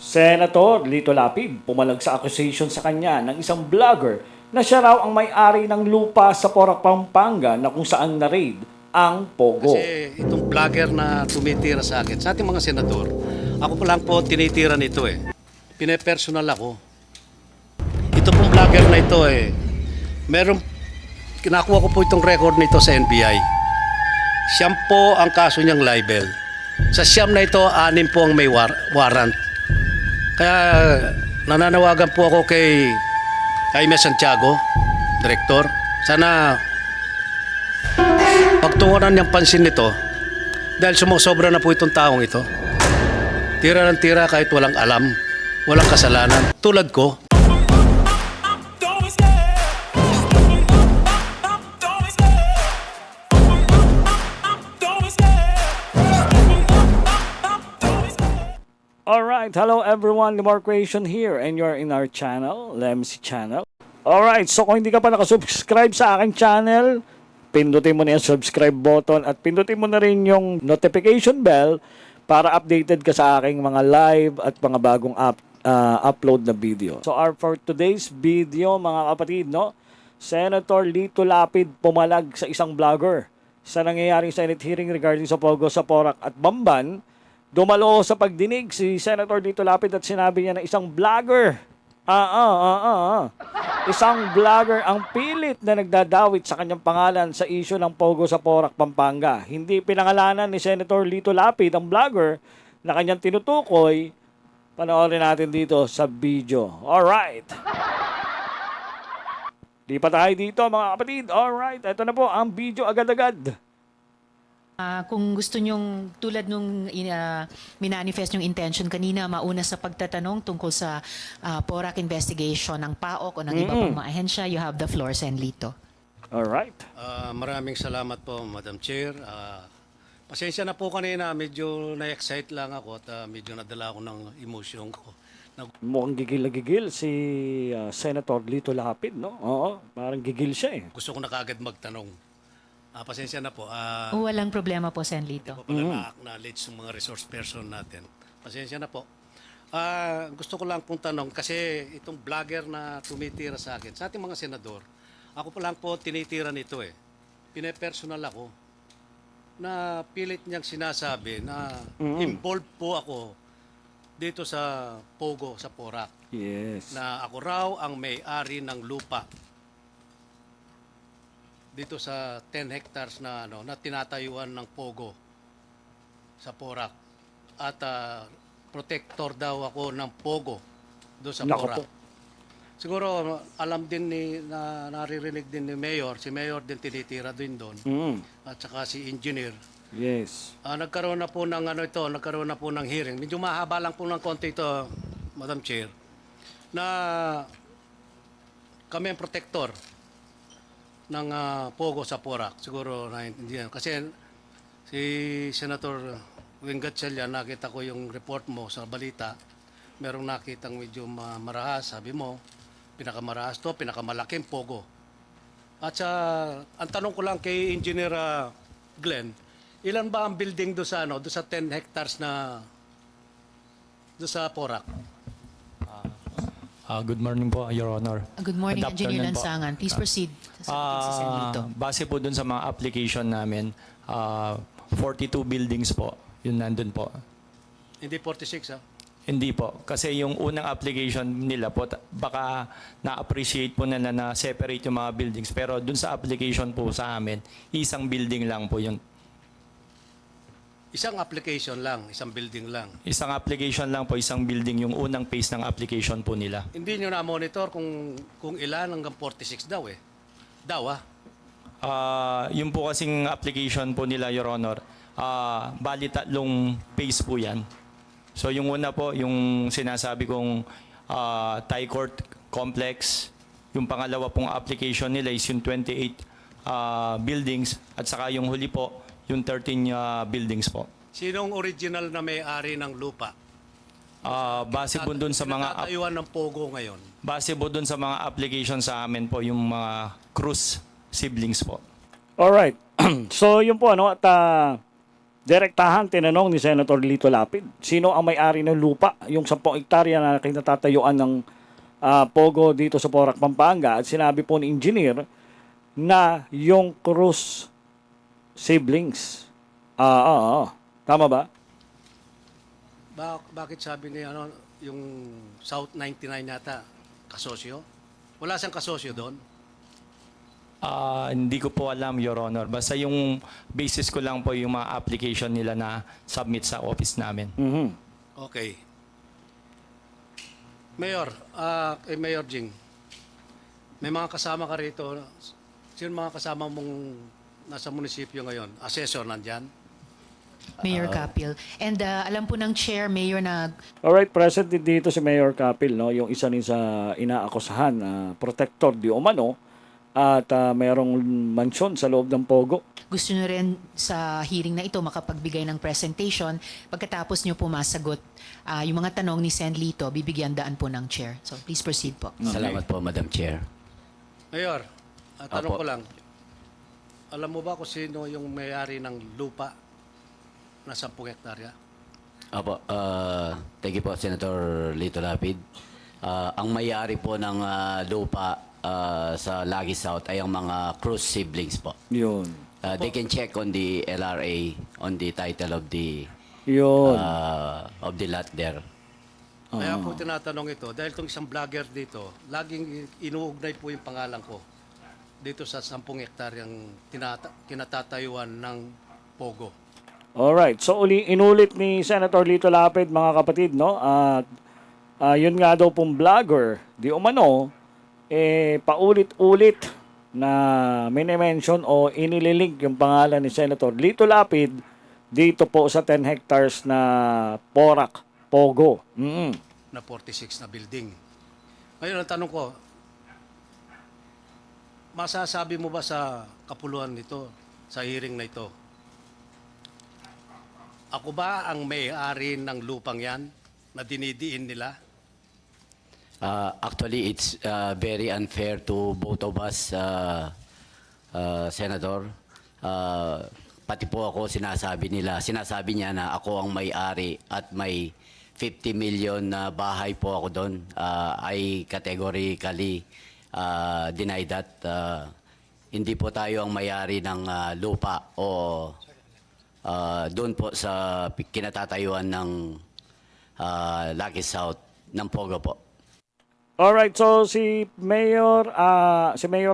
Senator Lito Lapid pumalag sa accusation sa kanya ng isang vlogger na siya raw ang may-ari ng lupa sa Porac, Pampanga na kung saan na-raid ang Pogo. Kasi itong vlogger na tumitira sa akin, sa ating mga senador, ako pa lang po tinitira nito eh. Pinepersonal ako. Ito pong vlogger na ito kinakuha ko po itong record nito sa NBI. Siyam po ang kaso niyang libel. Sa siyam na ito, 6 po ang may warrant. Kaya nananawagan po ako kay Jaime Santiago, Director. Sana pagtungunan niyang pansin nito dahil sumusobra na po itong taong ito. Tira ng tira kahit walang alam, walang kasalanan. Tulad ko. Alright, hello everyone, Limor Creation here and you're in our channel, Lemsi Channel. Alright, so kung hindi ka pa nakasubscribe sa aking channel, pindutin mo na yung subscribe button at pindutin mo na rin yung notification bell para updated ka sa aking mga live at mga bagong upload na video. So for today's video mga kapatid, no, Senator Lito Lapid pumalag sa isang vlogger sa nangyayaring Senate hearing regarding sa Pogo sa Porac at Bamban. Dumalo sa pagdinig si Senator Lito Lapid at sinabi niya na isang vlogger, isang vlogger ang pilit na nagdadawit sa kanyang pangalan sa issue ng Pogo sa Porac, Pampanga. Hindi pinangalanan ni Senator Lito Lapid ang vlogger na kanyang tinutukoy. Panoorin natin dito sa video. Alright. Di pa tayo dito mga kapatid. Alright, ito na po ang video agad-agad. Kung gusto nyong tulad nung minanifest yung intention kanina, mauna sa pagtatanong tungkol sa Porac investigation ng PAOK o ng iba pang mga ahensya, you have the floor, Sen. Lito. Alright. Maraming salamat po, Madam Chair. Pasensya na po kanina, medyo na-excite lang ako at medyo nadala ako ng emosyon ko. Mukhang gigil na gigil si Senator Lito Lapid, no? Oo, parang gigil siya eh. Gusto ko na kaagad magtanong. Pasensya na po. Walang problema po, Sen. Lito. Hindi ko pala na-acknowledge yung mga resource person natin. Pasensya na po. Gusto ko lang pong tanong kasi itong vlogger na tumitira sa akin, sa ating mga senador, ako pa lang po tinitira nito eh. Pinepersonal ako na pilit niyang sinasabi na involved po ako dito sa Pogo, sa Porac. Yes. Na ako raw ang may-ari ng lupa dito sa 10 hectares na na tinatayuan ng Pogo sa Porac. At protector daw ako ng Pogo doon sa Nako Porac. po. Siguro alam din naririnig din ni Mayor, si Mayor din tinitira din doon. At saka si Engineer. Yes. Nagkaroon na po ng nagkaroon na po ng hearing. Medyo mahaba lang po ng konti ito, Madam Chair, na kami ang protector ng Pogo sa Porac. Siguro naiintindihan. Kasi si Senator Wing Gatchalian, nakita ko yung report mo sa balita. Merong nakitang medyo marahas. Sabi mo, pinakamarahas to, pinakamalaking Pogo. At ang tanong ko lang kay Engineer Glenn, ilan ba ang building do sa 10 hectares na do sa Porac? Good morning po, Your Honor. Good morning, Good Engineer afternoon po. Lansangan. Please proceed. Sa si Sen. Lito. Base po dun sa mga application namin, 42 buildings po, yun nandun po. Hindi 46 Hindi po, kasi yung unang application nila po, baka na-appreciate po nila na separate yung mga buildings. Pero dun sa application po sa amin, isang building lang po yun. Isang application lang, isang building lang. Isang application lang po, isang building yung unang phase ng application po nila. Hindi nyo na-monitor kung ilan hanggang 46 daw eh. Daw Yung po kasing application po nila, Your Honor, bali 3 phase po yan. So yung una po, yung sinasabi kong Thai Court Complex, yung pangalawa pong application nila is yung 28 buildings, at saka yung huli po, yung 13 buildings po. Sinong original na may-ari ng lupa? Base po dun sa mga Tinatayuan ng Pogo ngayon. base po dun sa mga application sa amin po, yung mga Cruz siblings po. Alright. So, yun po, ano, at direktahan tinanong ni Senator Lito Lapid, sino ang may-ari ng lupa, yung 10 hektarya na kinatatayuan ng Pogo dito sa Porac, Pampanga. At sinabi po ni engineer na yung Cruz siblings. Tama ba? Bakit sabi ni yung South 99 yata kasosyo? Wala siyang kasosyo doon. Hindi ko po alam, Your Honor. Basta yung basis ko lang po yung mga application nila na submit sa office namin. Mhm. Okay. Mayor, Mayor Jing, may mga kasama ka rito. Sino mga kasama mong nasa munisipyo ngayon? Assessor nandyan? Mayor Capil. And alam po ng chair, Mayor, na Alright, present din dito si Mayor Capil, no? Yung isa rin sa inaakusahan na protector di umano at mayroong mansyon sa loob ng Pogo. gusto nyo rin sa hearing na ito makapagbigay ng presentation. Pagkatapos nyo po masagot yung mga tanong ni Sen. Lito, bibigyan daan po ng chair. So please proceed po. Salamat po, Madam Chair. Mayor, tanong Apo. ko lang. Alam mo ba kung sino yung may-ari ng lupa na 10 hektarya? Opo, thank you po, Senator Lito Lapid. Ang may-ari po ng lupa sa Lagi South ay ang mga Cruz siblings po. Yun. They can check on the LRA, on the title of the Yun. lot there. Kaya ako tinatanong ito, dahil itong isang vlogger dito, laging inuugnay po yung pangalan ko dito sa 10 hektaryang kinatatayuan ng Pogo. Alright. So, inulit ni Senator Lito Lapid, mga kapatid, no? At yun nga daw pong vlogger, di umano, paulit-ulit na minimension o inililink yung pangalan ni Senator Lito Lapid dito po sa 10 hectares na Porac, Pogo. Na 46 na building. Ngayon, ang tanong ko, masasabi mo ba sa kapuluhan nito, sa hearing na ito, ako ba ang may-ari ng lupang yan na dinidiin nila? Actually, it's very unfair to both of us, Senator. Pati po ako sinasabi niya na ako ang may-ari at may 50 million na bahay po ako doon. I categorically deny that. Hindi po tayo ang may-ari ng lupa o doon po sa kinatatayuan ng Lucky South ng Pogo po. Alright, so si Mayor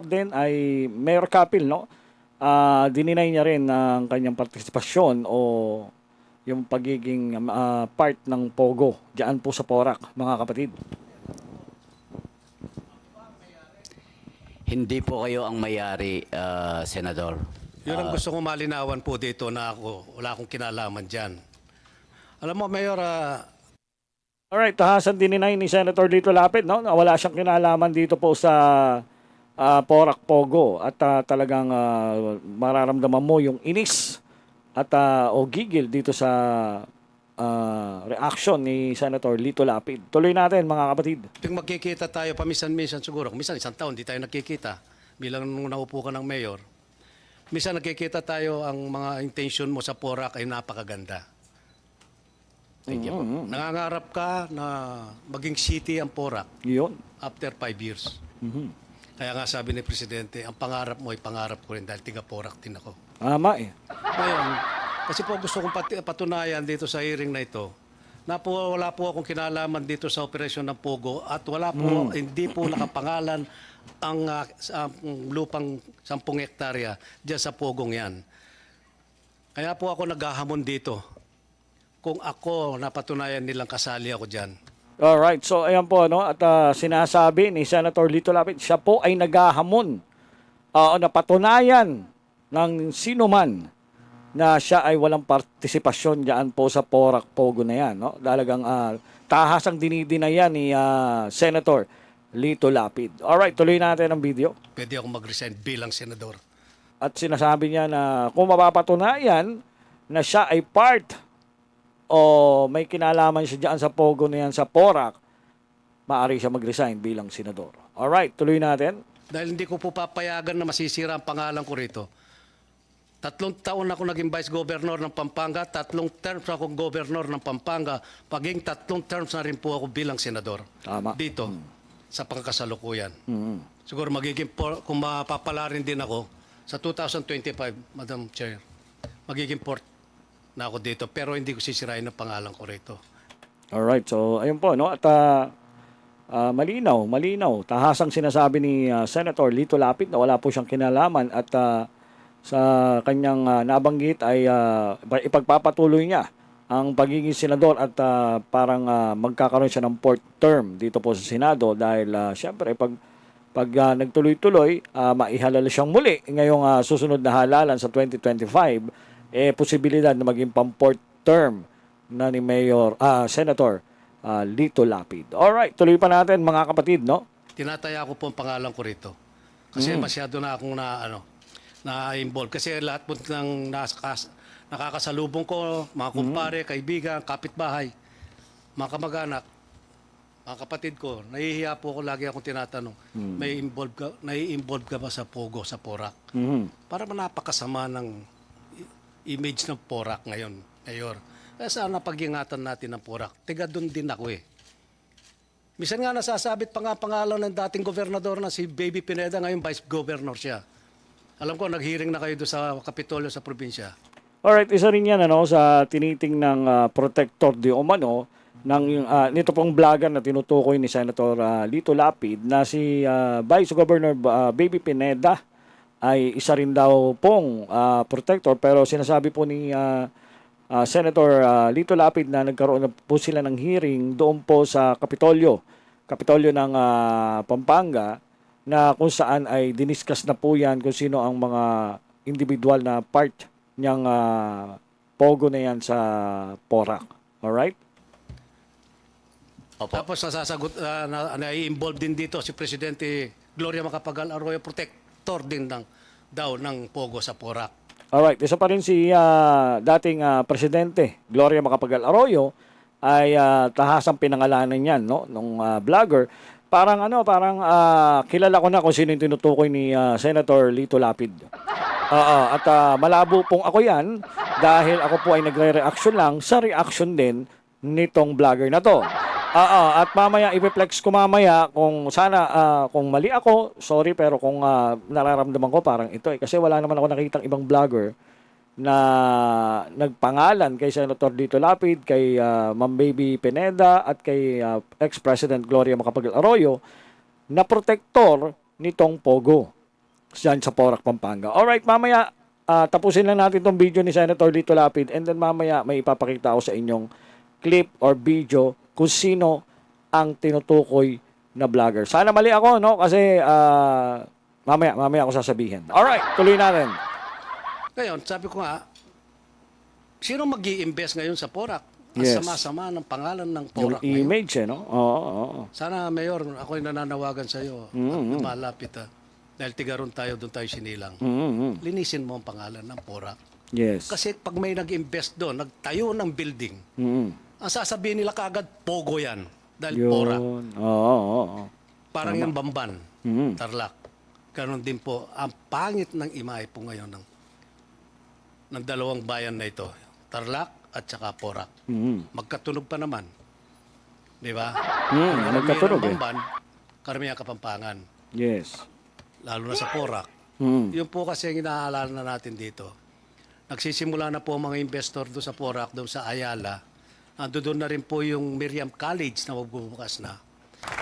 din ay Mayor Capil, no? Dininay niya rin ang kanyang partisipasyon o yung pagiging part ng Pogo diyan po sa Porac, mga kapatid. Hindi po kayo ang may-ari, Senador. Yun ang gusto ko malinawan po dito na ako, wala akong kinalaman dyan. Alam mo, Mayor, Alright, tahasan dininay ni Senator Lito Lapid, no? Na wala siyang kinalaman dito po sa Porac, Pogo at talagang mararamdaman mo yung inis at o gigil dito sa reaction ni Senator Lito Lapid. Tuloy natin, mga kapatid. tuwing magkikita tayo, paminsan-minsan siguro, minsan isang taon, di tayo nagkikita bilang nung naupo ka ng Mayor. Minsan nagkikita tayo, ang mga intention mo sa Porac ay napakaganda. Thank you po. Nangangarap ka na maging city ang Porac Yun. after 5 years. Kaya nga sabi ni Presidente, ang pangarap mo ay pangarap ko rin dahil tiga Porac din ako. Tama eh. Ngayon, kasi po gusto kong patunayan dito sa hearing na ito na wala po akong kinalaman dito sa operasyon ng Pogo at wala po, hindi po nakapangalan ang lupang 10 hektarya dyan sa Pogong yan. Kaya po ako naghahamon dito. Kung ako napatunayan nilang kasali ako dyan. Alright, so ayan po, no? At sinasabi ni Senator Lito Lapid, siya po ay naghahamon na patunayan ng sinuman na siya ay walang partisipasyon diyan po sa Porac, Pogo na yan, no? Talagang tahasang dinidinayan ni Senator Lito Lapid. Alright, tuloy natin ang video. Pwede akong mag-resign bilang senador. At sinasabi niya na kung mapapatunayan na siya ay part o may kinalaman siya dyan sa Pogo na yan sa Porac, maaari siya mag-resign bilang senador. Alright, tuloy natin. Dahil hindi ko po papayagan na masisira ang pangalan ko rito. 3 taon ako naging vice governor ng Pampanga, 3 terms ako governor ng Pampanga, paging 3 terms na rin po ako bilang senador. Tama. Dito, sa pangkasalukuyan. Mm. Siguro magiging, kung mapapala rin din ako, sa 2025, Madam Chair, magiging port na ako dito. Pero hindi ko sisirain ang pangalan ko rito. Alright, so ayun po, no? At malinaw. Tahasang sinasabi ni Senator Lito Lapid na wala po siyang kinalaman at sa kanyang nabanggit ay ipagpapatuloy niya ang pagiging senador at parang magkakaroon siya ng fourth term dito po sa Senado dahil syempre pag nagtuloy-tuloy, maihalal siyang muli ngayong susunod na halalan sa 2025, posibilidad na maging pang-fourth term na ni Senator Lito Lapid. Alright, tuloy pa natin mga kapatid, no? Tinataya ko po ang pangalan ko rito. Kasi masyado na akong na-involve. Kasi lahat po ng nakakasalubong ko, mga kumpare, kaibigan, kapitbahay, mga kamag-anak, mga kapatid ko, nahihiya po ako, lagi akong tinatanong, nai-involve ka ba sa Pogo, sa Porac? Para napakasama ng image ng Porac ngayon, Mayor. Kaya sana pag-ingatan natin ng Porac. Tiga doon din ako eh. Minsan nga nasasabit pa nga pangalan ng dating gobernador na si Baby Pineda, ngayon vice governor siya. Alam ko, nag-hearing na kayo doon sa Kapitolyo sa probinsya. Alright, isa rin yan sa tiniting ng protector di umano ng nito pong vlogger na tinutukoy ni Senator Lito Lapid na si Vice Governor Baby Pineda ay isa rin daw pong protector, pero sinasabi po ni Senator Lito Lapid na nagkaroon na po sila ng hearing doon po sa Kapitolyo ng Pampanga, na kung saan ay diniscuss na po yan kung sino ang mga individual na part niyang pogo na yan sa Porac. Alright? Opo. Tapos nasasagot, na-involve din dito si Presidente Gloria Macapagal Arroyo, protector din daw ng Pogo sa Porac. Alright, isa pa rin si dating Presidente Gloria Macapagal Arroyo ay tahasang pinangalanan niyan, no, nung vlogger. Parang kilala ko na kung sino yung tinutukoy ni Senator Lito Lapid. At malabo pong ako yan dahil ako po ay nagre-reaction lang sa reaction din nitong vlogger na to. At mamaya ipiplex ko mamaya kung sana kung mali ako, sorry, pero kung nararamdaman ko parang ito kasi wala naman ako nakitang ibang vlogger na nagpangalan kay Senator Lito Lapid, kay Ma'am Baby Pineda at kay ex-President Gloria Macapagal Arroyo na protector nitong Pogo diyan sa Porac, Pampanga. Alright, mamaya tapusin lang natin tong video ni Senator Lito Lapid and then mamaya may ipapakita ako sa inyong clip or video kung sino ang tinutukoy na vlogger. Sana mali ako, no? Kasi mamaya ako sasabihin. Alright, tuloy natin. Ngayon, sabi ko nga, sino mag-i-invest ngayon sa Porac? Ang Yes. sama-sama ng pangalan ng Yung Porac ngayon. image, no? Oo. Sana, Mayor, ako'y nananawagan sa iyo. Malapit dahil tigaron tayo, doon tayo sinilang. Linisin mo ang pangalan ng Porac. Yes. Kasi pag may nag-invest doon, nagtayo ng building, ang sasabihin nila kaagad, Pogo yan. Dahil Porac. Yun. Oo. Parang yung Bamban, Tarlac. Ganon din po, ang pangit ng imahe po ngayon ng dalawang bayan na ito, Tarlac at saka Porac. Magkatunog pa naman. Di ba? Magkatunog eh. Bamban, karamihan Kapampangan. Yes. Lalo na sa Porac. Yun po kasi ang inaalala na natin dito. Nagsisimula na po ang mga investor doon sa Porac, doon sa Ayala. Doon na rin po yung Miriam College na magbubukas na.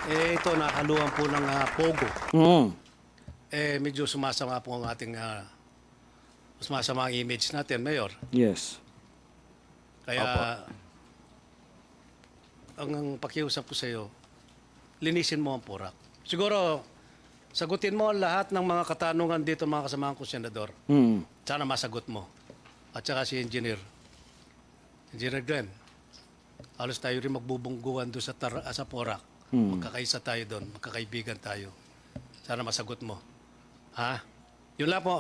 Ito, nakaluhan po ng Pogo. Medyo sumasama po ang ating sumasama ang image natin, Mayor. Yes. Kaya, ang pakiusap ko sa iyo, linisin mo ang Porac. Siguro, sagutin mo lahat ng mga katanungan dito, mga kasamahan ko, Senador. Sana masagot mo. At saka si Engineer Glenn. Halos tayo rin magbubungguan doon sa Porac. Magkakaisa tayo doon, magkakaibigan tayo. Sana masagot mo. Ha? Yun lang po,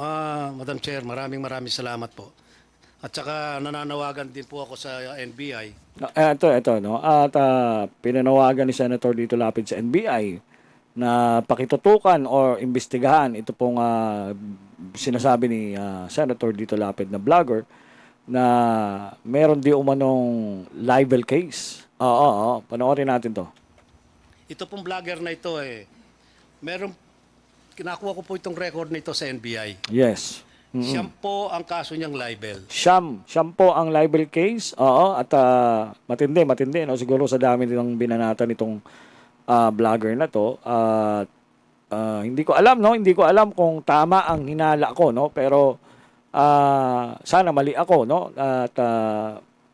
Madam Chair. Maraming salamat po. At saka nananawagan din po ako sa NBI. Ito, no? At pinanawagan ni Senator Lito Lapid sa NBI na pakitutukan or imbestigahan ito pong sinasabi ni Senator Dito Lapid na vlogger na meron di umanong libel case. Oo, panoorin natin to. Ito pong vlogger na ito kinakuha ko po itong record nito sa NBI. Yes. Siyam po ang kaso niyang libel. Siyam po ang libel case. Oo, at matindi, no? Siguro sa dami ng binanatan itong vlogger na to. Hindi ko alam, no? Hindi ko alam kung tama ang hinala ko, no? Pero sana mali ako, no? At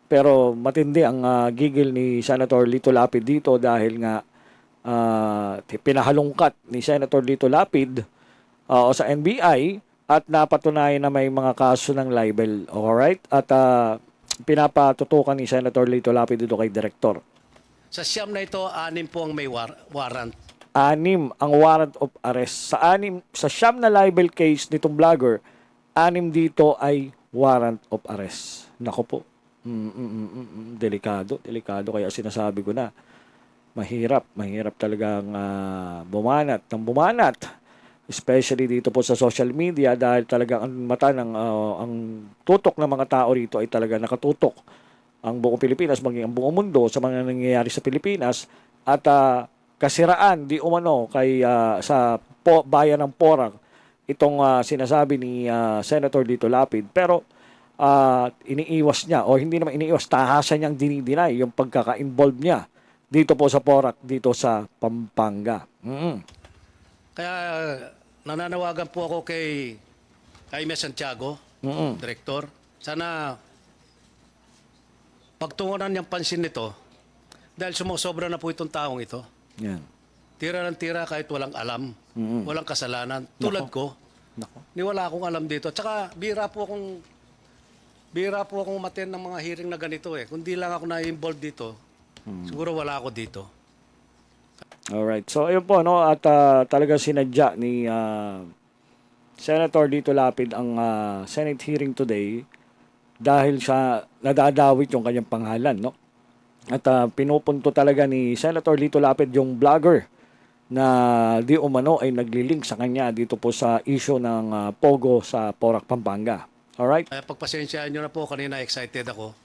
pero matindi ang gigil ni Senator Lito Lapid dito dahil nga pinahalungkat ni Senator Lito Lapid sa NBI at napatunayan na may mga kaso ng libel. Alright? At pinapatutukan ni Senator Lito Lapid dito kay Direktor. Sa siyam na ito, 6 po ang may warrant. 6 ang warrant of arrest. Sa siyam na libel case nitong vlogger, 6 dito ay warrant of arrest. Nako po. Delikado. Kaya sinasabi ko na, mahirap talagang bumanat. Especially dito po sa social media dahil talagang ang mata ng ang tutok ng mga tao rito ay talaga nakatutok ang buong Pilipinas, maging ang buong mundo sa mga nangyayari sa Pilipinas at kasiraan di umano kay sa bayan ng Porac itong sinasabi ni Senator Dito Lapid, pero iniiwas niya o hindi naman iniiwas, tahasan niyang dinideny yung pagkaka-involve niya dito po sa Porac, dito sa Pampanga. Kaya nananawagan po ako kay Jaime Santiago, Director. Sana pagtungunan niyang pansin nito dahil sumusobra na po itong taong ito. Yan. Tira ng tira kahit walang alam, walang kasalanan. Tulad ko, wala akong alam dito. At saka bira po akong umaten ng mga hearing na ganito eh. Kung di lang ako na-involved dito, siguro wala ako dito. Alright. So, ayun po, no? At talaga sinadya ni Senator Dito Lapid ang Senate hearing today dahil siya nadadawit yung kanyang pangalan, no? At pinupunto talaga ni Senator Dito Lapid yung vlogger na di umano ay naglilink sa kanya dito po sa issue ng Pogo sa Porac, Pampanga. Alright? Kaya pagpasensyaan nyo na po, kanina excited ako.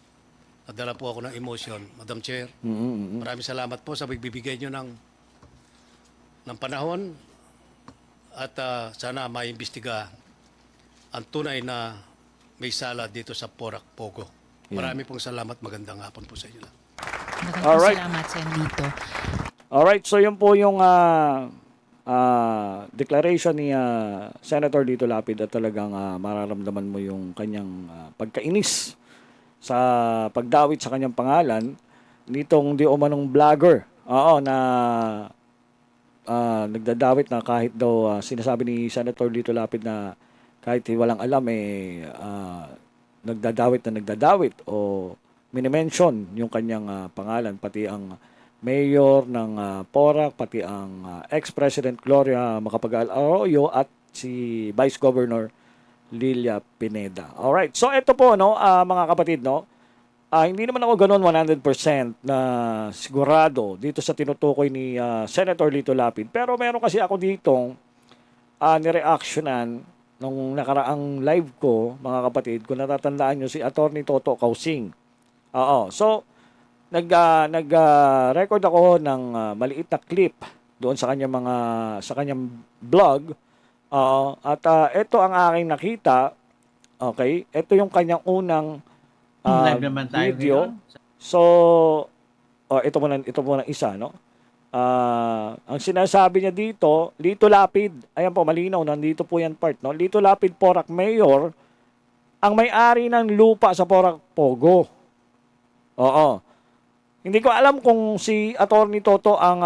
Nadala po ako ng emotion, Madam Chair. Maraming salamat po sa pagbibigay nyo ng panahon at sana maimbestiga ang tunay na may sala dito sa Porac, Pogo. Marami pong salamat. Magandang hapon po sa inyo lang. Alright. Salamat, Sen. Lito. Alright, so yun po yung declaration ni Senator Dito Lapid at talagang mararamdaman mo yung kanyang pagkainis sa pagdawit sa kanyang pangalan nitong di umanong vlogger. Oo, na nagdadawit na kahit daw sinasabi ni Senator Dito Lapid na kahit walang alam nagdadawit o minimension yung kanyang pangalan, pati ang mayor ng Porac, pati ang ex-president Gloria Macapagal-Arroyo at si Vice Governor Lilia Pineda. Alright, so ito po, no, mga kapatid, no, hindi naman ako ganun 100% na sigurado dito sa tinutukoy ni Senator Lito Lapid, pero meron kasi ako ditong nireactionan nung nakaraang live ko, mga kapatid, kung natatandaan nyo si Attorney Toto Kausing. Oo, so nag-record ako ng maliit na clip doon sa kanyang vlog. At ito ang aking nakita. Okay, ito yung kanyang unang live naman tayo video. ngayon. So ito muna isa, no? Ang sinasabi niya dito, Lito Lapid, ayan po, malinaw, nandito po yan part, no? Lito Lapid, Porac Mayor, ang may-ari ng lupa sa Porac, Pogo. Oo. Hindi ko alam kung si Attorney Toto ang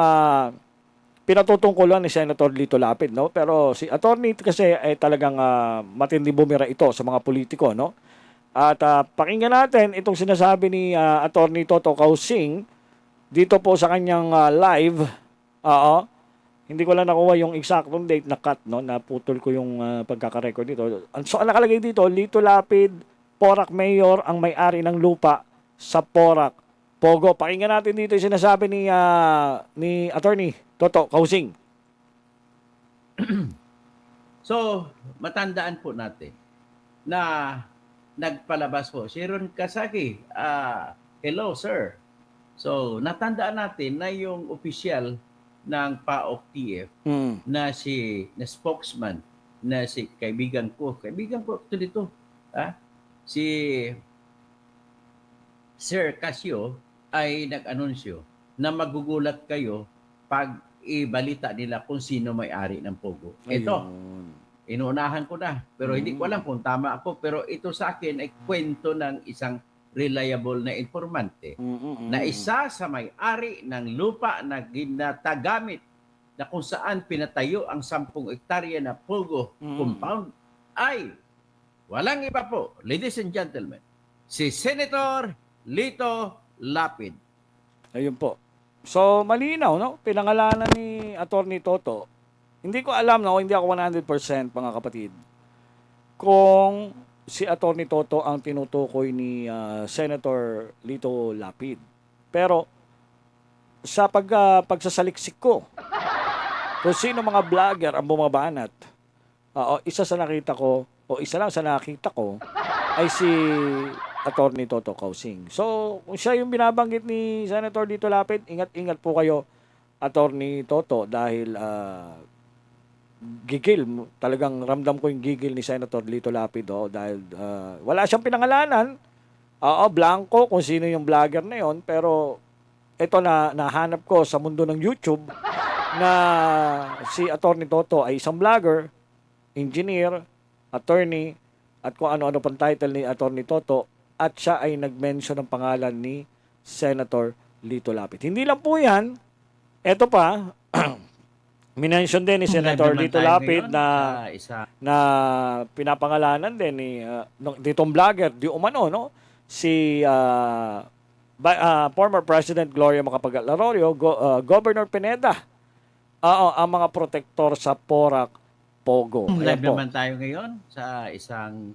pinatutungkulan ni Senator Lito Lapid, no? Pero si Attorney kasi ay talagang matindi bumira ito sa mga politiko, no? At pakinggan natin itong sinasabi ni Attorney Toto Kausing dito po sa kanyang live. Hindi ko lang nakuha yung exactong date na cut, no? Naputol ko yung pagkaka-record dito. So, ang nakalagay dito, Lito Lapid, Porac Mayor, ang may-ari ng lupa sa Porac, Pogo. Pakinggan natin dito yung sinasabi ni Attorney Toto Kausing. So, matandaan po natin na nagpalabas po si Ron Kasaki. Hello, sir. So, natandaan natin na yung opisyal ng PAOK-TF Mm. na spokesman na si kaibigan ko ito dito, si Sir Casio ay nag-anunsyo na magugulat kayo pag ibalita nila kung sino may-ari ng Pogo. Ito, Ayun. inuunahan ko na, pero hindi ko alam kung tama ako, pero ito sa akin ay kwento ng isang reliable na informante na isa sa may-ari ng lupa na ginatagamit na kung saan pinatayo ang 10 hektarya na Pogo compound ay walang iba po, ladies and gentlemen, si Senator Lito Lapid. Ayun po. So, malinaw, no? Pinangalanan ni Attorney Toto. Hindi ko alam, no? Hindi ako 100% mga kapatid. Kung si Attorney Toto ang tinutukoy ni Senator Lito Lapid. Pero, sa pagsasaliksik ko, kung sino mga vlogger ang bumabanat, isa sa nakita ko, o isa lang sa nakita ko, ay si Attorney Toto Causing. So, kung siya yung binabanggit ni Senator Lito Lapid, ingat-ingat po kayo, Attorney Toto, dahil gigil, talagang ramdam ko yung gigil ni Senator Lito Lapid, dahil wala siyang pinangalanan, blanco kung sino yung vlogger na yon, pero ito na nahanap ko sa mundo ng YouTube na si Attorney Toto ay isang vlogger, engineer, attorney, at kung ano-ano pang title ni Attorney Toto, at siya ay nag-mention ng pangalan ni Senator Lito Lapid. Hindi lang po yan, eto pa, minention din ni Senator Live naman Lito tayo Lapid ngayon na sa isa na pinapangalanan din ni ditong vlogger di umano, no, si former President Gloria Macapagal-Arroyo, Governor Pineda, ang mga protektor sa Porac Pogo. Ayan live po. naman tayo ngayon sa isang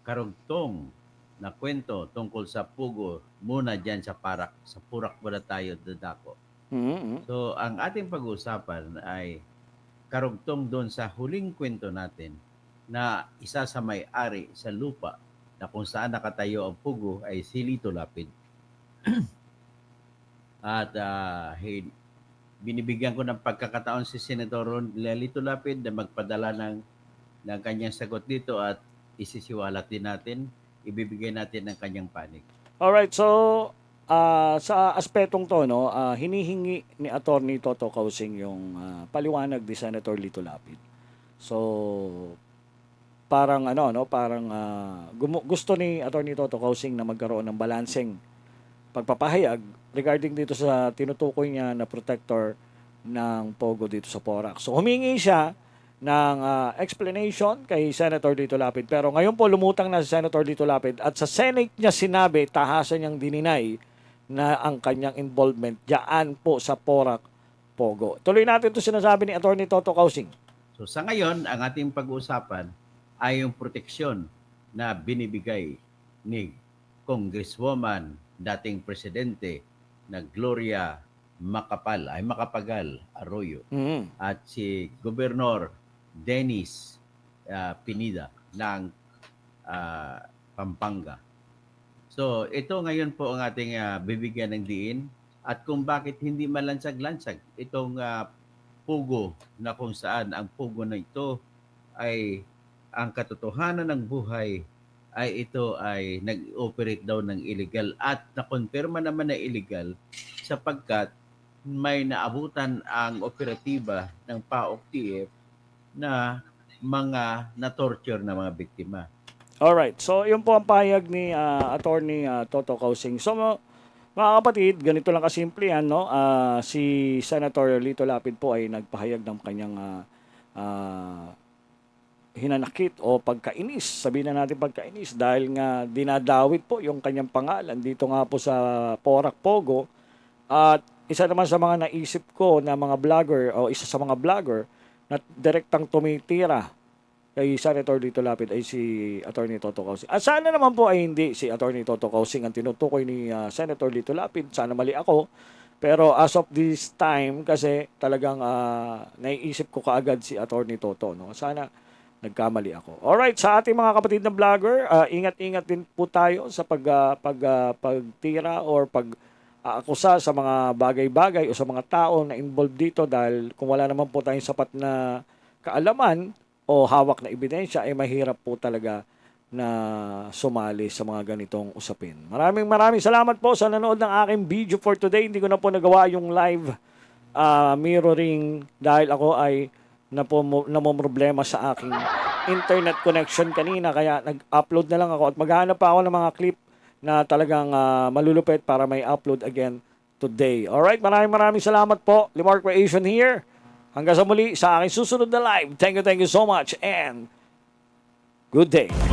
karugtong na kwento tungkol sa Pugo muna dyan sa Purak muna tayo dadako. Mhm. So, ang ating pag-uusapan ay karugtong doon sa huling kwento natin na isa sa may-ari sa lupa na kung saan nakatayo ang Pugo ay si Lito Lapid. At binibigyan ko ng pagkakataon si Senator Lito Lapid na magpadala ng kanyang sagot dito at isisiwalat din natin, ibibigay natin ng kanyang panig. Alright, so sa aspetong to, no, hinihingi ni Attorney Toto Causing yung paliwanag ni Senator Lito Lapid. So parang gusto ni Attorney Toto Causing na magkaroon ng balancing pagpapahayag regarding dito sa tinutukoy niya na protector ng Pogo dito sa Porac. So humingi siya ng explanation kay Senator Lito Lapid. Pero ngayon po lumutang na si Senator Lito Lapid at sa Senate niya sinabi, tahasan niyang dininay na ang kanyang involvement diyan po sa Porac Pogo. Tuloy natin ito sinasabi ni Attorney Toto Causing. So sa ngayon, ang ating pag-uusapan ay yung proteksyon na binibigay ni Congresswoman, dating presidente na Gloria Macapagal Arroyo Mhm. at si Gobernador Dennis Pineda ng Pampanga. So ito ngayon po ang ating bibigyan ng diin at kung bakit hindi malansag-lansag itong Pugo na kung saan ang Pugo na ito ay ang katotohanan ng buhay ay ito ay nag-operate daw ng illegal at nakonfirma naman na illegal sapagkat may naabutan ang operatiba ng PAOK-TF na mga na-torture na mga biktima. Alright, so yun po ang pahayag ni Attorney Toto Causing. So mga kapatid, ganito lang kasimple yan, no? Si Senator Lito Lapid po ay nagpahayag ng kanyang hinanakit o pagkainis. Sabihin na natin pagkainis dahil nga dinadawit po yung kanyang pangalan dito nga po sa Porac Pogo. At isa naman sa mga naisip ko na mga vlogger o isa sa mga vlogger na direktang tumitira kay Senator Lito Lapid ay si Attorney Toto Causing. At sana naman po ay hindi si Attorney Toto Causing ang tinutukoy ni Senator Lito Lapid. Sana mali ako. Pero as of this time, kasi talagang naiisip ko kaagad si Attorney Toto. No? Sana nagkamali ako. Alright, sa ating mga kapatid na vlogger, ingat-ingat din po tayo sa pagtira or pag-akusa sa mga bagay-bagay o sa mga tao na involved dito dahil kung wala naman po tayong sapat na kaalaman o hawak na ebidensya, ay mahirap po talaga na sumali sa mga ganitong usapin. Maraming salamat po sa nanood ng aking video for today. Hindi ko na po nagawa yung live mirroring dahil ako ay namomroblema sa aking internet connection kanina. Kaya nag-upload na lang ako at maghahanap pa ako ng mga clip na talagang malulupit para may upload again today. Alright, maraming salamat po. Limor Creation here. Hanggang sa muli sa aking susunod na live. Thank you so much and good day.